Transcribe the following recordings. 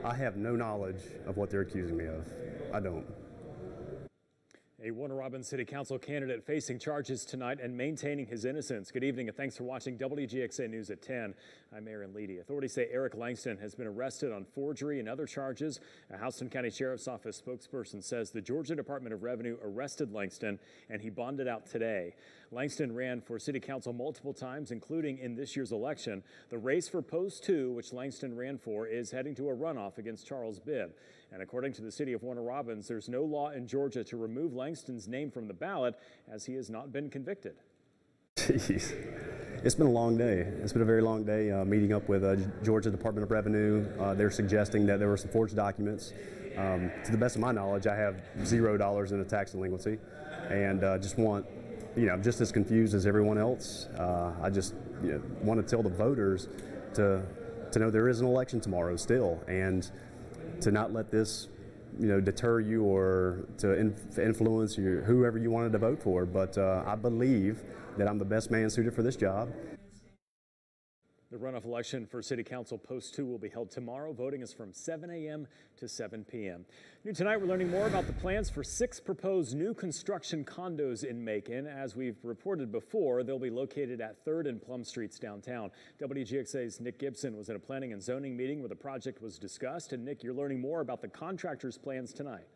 I have no knowledge of what they're accusing me of. I don't. A Warner Robins City Council candidate facing charges tonight and maintaining his innocence. Good evening and thanks for watching WGXA News at 10. I'm Aaron Leedy. Authorities say Eric Langston has been arrested on forgery and other charges. A Houston County Sheriff's Office spokesperson says the Georgia Department of Revenue arrested Langston and he bonded out today. Langston ran for city council multiple times, including in this year's election. The race for Post 2, which Langston ran for, is heading to a runoff against Charles Bibb. And according to the city of Warner Robins, there's no law in Georgia to remove Langston's name from the ballot as he has not been convicted. Jeez. It's been a long day. It's been a very long day meeting up with Georgia Department of Revenue. They're suggesting that there were some forged documents. To the best of my knowledge, I have $0 in a tax delinquency and just want, just as confused as everyone else. I just want to tell the voters to know there is an election tomorrow still, and to not let this deter you or to influence you, whoever you wanted to vote for. But I believe that I'm the best man suited for this job. The runoff election for City Council Post 2 will be held tomorrow. Voting is from 7 a.m. to 7 p.m. New tonight, we're learning more about the plans for 6 proposed new construction condos in Macon. As we've reported before, they'll be located at 3rd and Plum Streets downtown. WGXA's Nick Gibson was at a planning and zoning meeting where the project was discussed. And Nick, you're learning more about the contractor's plans tonight.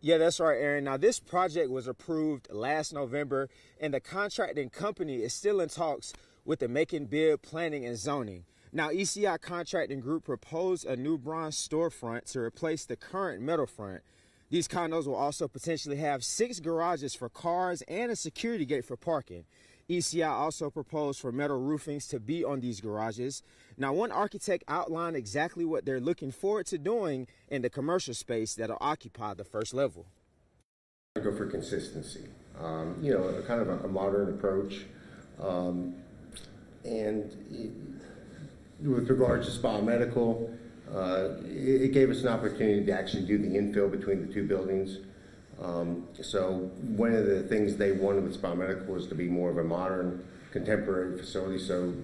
Yeah, that's right, Aaron. Now, this project was approved last November, and the contracting company is still in talks with the Macon Bibb Planning and Zoning. Now, Wgxa Contracting Group proposed a new bronze storefront to replace the current metal front. These condos will also potentially have 6 garages for cars and a security gate for parking. Wgxa also proposed for metal roofings to be on these garages. Now, one architect outlined exactly what they're looking forward to doing in the commercial space that'll occupy the first level. I go for consistency, kind of a modern approach. And with regards to Spa Medical, it gave us an opportunity to actually do the infill between the 2 buildings. So one of the things they wanted with Spa Medical was to be more of a modern, contemporary facility. So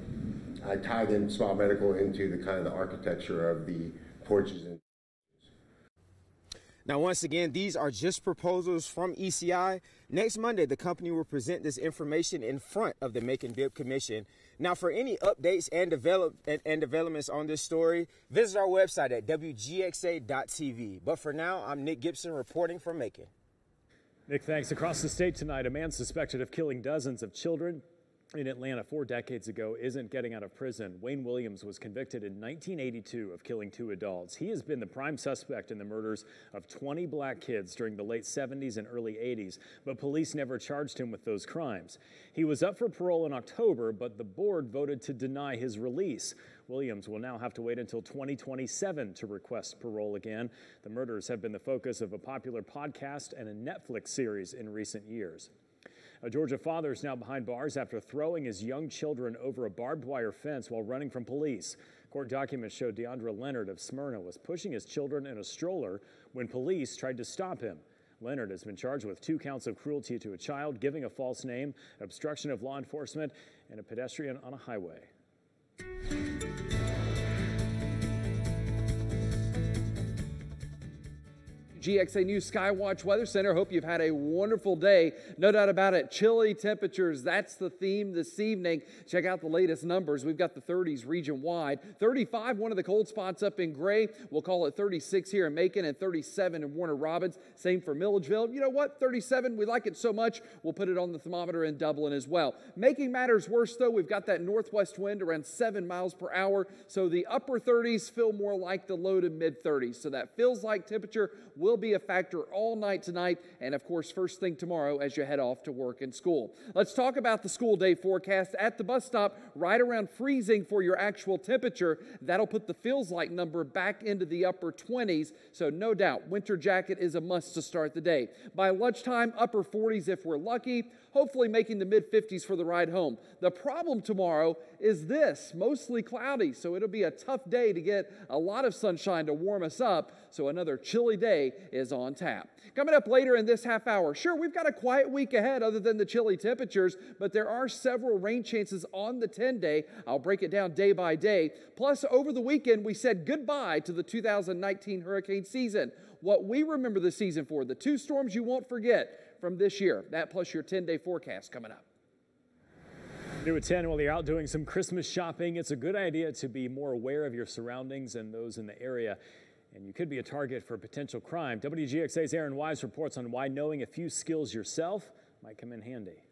I tied in Spa Medical into the kind of the architecture of the porches. Now, once again, these are just proposals from Wgxa. Next Monday, the company will present this information in front of the Macon Bibb Commission. Now, for any updates and developments on this story, visit our website at wgxa.tv. But for now, I'm Nick Gibson reporting from Macon. Nick, thanks. Across the state tonight, a man suspected of killing dozens of children in Atlanta 4 decades ago isn't getting out of prison. Wayne Williams was convicted in 1982 of killing 2 adults. He has been the prime suspect in the murders of 20 black kids during the late 70s and early 80s, but police never charged him with those crimes. He was up for parole in October, but the board voted to deny his release. Williams will now have to wait until 2027 to request parole again. The murders have been the focus of a popular podcast and a Netflix series in recent years. A Georgia father is now behind bars after throwing his young children over a barbed wire fence while running from police. Court documents show Deandra Leonard of Smyrna was pushing his children in a stroller when police tried to stop him. Leonard has been charged with 2 counts of cruelty to a child, giving a false name, obstruction of law enforcement, and a pedestrian on a highway. GXA News Skywatch Weather Center. Hope you've had a wonderful day. No doubt about it. Chilly temperatures. That's the theme this evening. Check out the latest numbers. We've got the 30s region-wide. 35, one of the cold spots up in Gray. We'll call it 36 here in Macon and 37 in Warner Robins. Same for Milledgeville. You know what? 37, we like it so much, we'll put it on the thermometer in Dublin as well. Making matters worse, though, we've got that northwest wind around 7 miles per hour. So the upper 30s feel more like the low to mid 30s. So that feels like temperature will be a factor all night tonight and, of course, first thing tomorrow as you head off to work and school. Let's talk about the school day forecast. At the bus stop, right around freezing for your actual temperature. That'll put the feels like number back into the upper 20s, so no doubt winter jacket is a must to start the day. By lunchtime, upper 40s if we're lucky, hopefully making the mid 50s for the ride home. The problem tomorrow is this, mostly cloudy, so it'll be a tough day to get a lot of sunshine to warm us up, so another chilly day is on tap. Coming up later in this half hour, sure, we've got a quiet week ahead other than the chilly temperatures, but there are several rain chances on the 10-day. I'll break it down day by day. Plus, over the weekend, we said goodbye to the 2019 hurricane season. What we remember the season for, the 2 storms you won't forget from this year. That plus your 10-day forecast coming up. New at 10, while you're out doing some Christmas shopping, it's a good idea to be more aware of your surroundings and those in the area. And you could be a target for potential crime. WGXA's Aaron Wise reports on why knowing a few skills yourself might come in handy.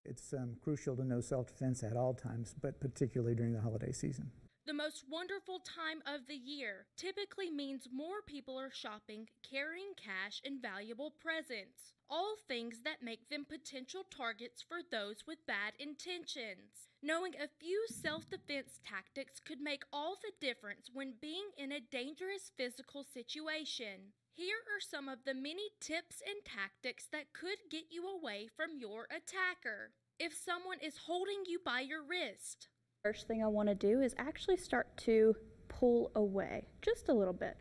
It's crucial to know self-defense at all times, but particularly during the holiday season. The most wonderful time of the year typically means more people are shopping, carrying cash and valuable presents. All things that make them potential targets for those with bad intentions. Knowing a few self-defense tactics could make all the difference when being in a dangerous physical situation. Here are some of the many tips and tactics that could get you away from your attacker. If someone is holding you by your wrist, first thing I want to do is actually start to pull away just a little bit.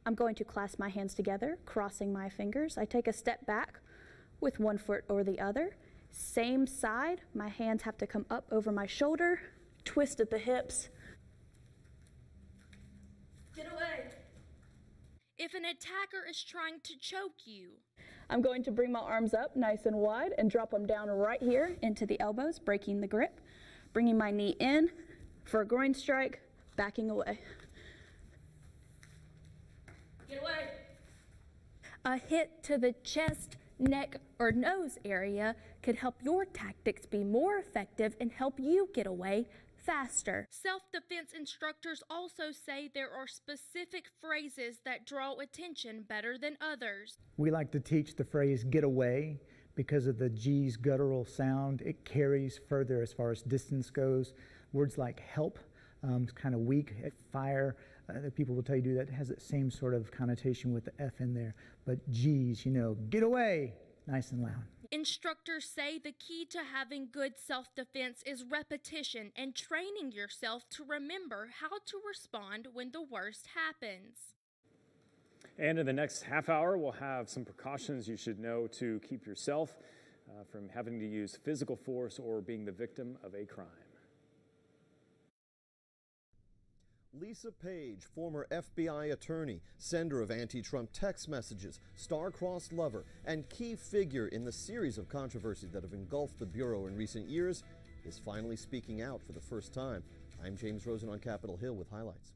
I'm going to clasp my hands together, crossing my fingers. I take a step back with one foot or the other. Same side, my hands have to come up over my shoulder, twist at the hips. Get away. if an attacker is trying to choke you, I'm going to bring my arms up nice and wide and drop them down right here into the elbows, breaking the grip, bringing my knee in for a groin strike, backing away. get away. A hit to the chest, neck, or nose area could help your tactics be more effective and help you get away faster. Self-defense instructors also say there are specific phrases that draw attention better than others. We like to teach the phrase get away because of the G's guttural sound. It carries further as far as distance goes. Words like help, is kind of weak. Fire, that people will tell you that has that same sort of connotation with the F in there. But G's, you know, get away, nice and loud. Instructors say the key to having good self-defense is repetition and training yourself to remember how to respond when the worst happens. And in the next half hour, we'll have some precautions you should know to keep yourself from having to use physical force or being the victim of a crime. Lisa Page, former FBI attorney, sender of anti-Trump text messages, star-crossed lover, and key figure in the series of controversies that have engulfed the Bureau in recent years, is finally speaking out for the first time. I'm James Rosen on Capitol Hill with highlights.